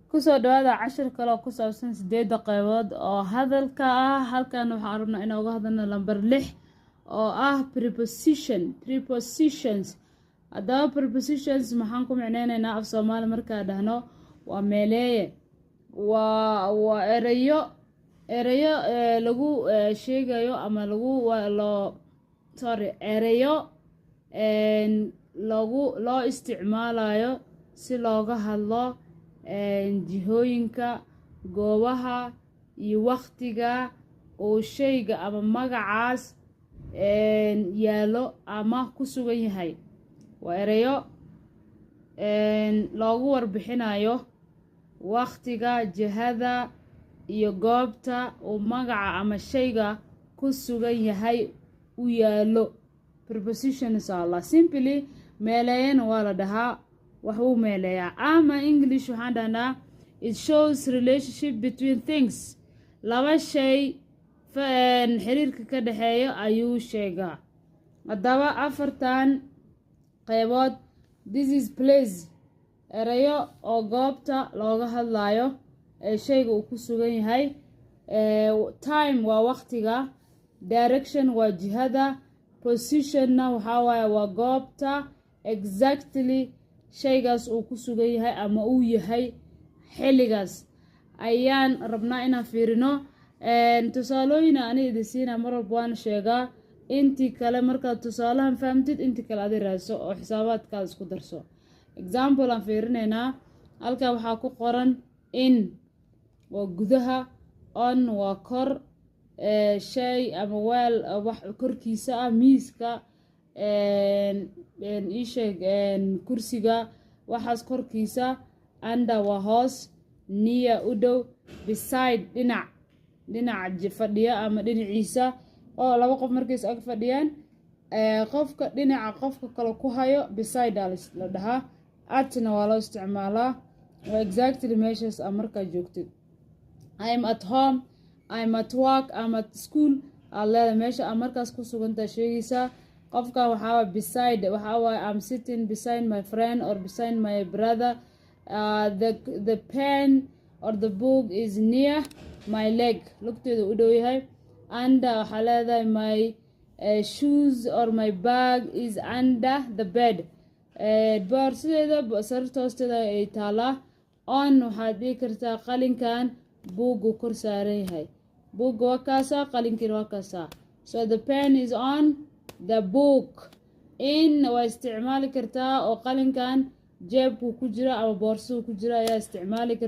kusoo dhawaada cashir kale oo ku saabsan 8 qaybood oo hadalka ah. Halkan waxaan rabnaa inaan uga hadalno number 6 oo ah prepositions. Haddaba prepositions maxaan ku micnaynaynaa af Soomaali markaa dhahno waa meeleeye, waa erayo lagu sheegayo ama erayo loo isticmaalayo si looga hadlo jihooyinka, goobaha iyo waqtiga uu shayga ama magacaas yaalo ama ku sugan yahay. Waa erayo loogu warbixinayo waqtiga, jihada iyo goobta uu magaca ama shayga ku sugan yahay u yaalo. Prepositions are simply meeleeyana waa la dhahaa, waxuu meeleeyaa. Ama English waxaan dhahnaa it shows relationship between things. Laba shay xiriirka ka dhexeeya ayuu sheegaa. Haddaba afartan qaybood. This is place, erayo oo goobta looga hadlayo ee shayga uu ku sugan yahay. Time waa waqtiga. Direction waa jihada. Positionna waxaa waaye waa goobta exactly shaygaas uu ku sugan yahay ama uu yahay xilligaas ayaan rabnaa inaan fiirino. Tusaalooyin aan idin siinaa mar walba waan sheegaa. Intii kale markaad tusaalahan fahamtid intii kale aad raadso oo xisaabaadkaada isku darso. Example aan fiirinaynaa. Halkaa waxaa ku qoran in waa gudaha, on waa kor, shay ama weel wax korkiisa ah, miiska, kursiga waxaas korkiisa, under waa hoos, near u dhow, beside dhinac fadhiya ama dhinaciisa oo laba qof markays ag fadhiyaan qofka dhinaca qofka kale ku hayo beside la dhahaa. Atna waa loo isticmaalaa waa exactly meeshaas aad markaa joogtid. I am at home, I am at work, I am at school aad leedahay meesha aad markaas ku sugantaa sheegaysaa. Qofka waxaa beside waxaa waaye I'm sitting beside my friend or beside my brother. The pen or the book is near my leg, lugteeda u dhow yahay. Under waxaa leedahay my shoes or my bag is under the bed. Boorsadeeda sariirta hoosteeda ay taalaa. On waxaad dhihi kartaa qalinkan buugu kor saaran yahay. Buugga waa kaasaa, qalinkiina waa kaasaa. So the pen is on the book. In waa isticmaali kartaa oo qalinkan jeebku ku jira ama boorsadu ku jira ayaa isticmaali kartaa.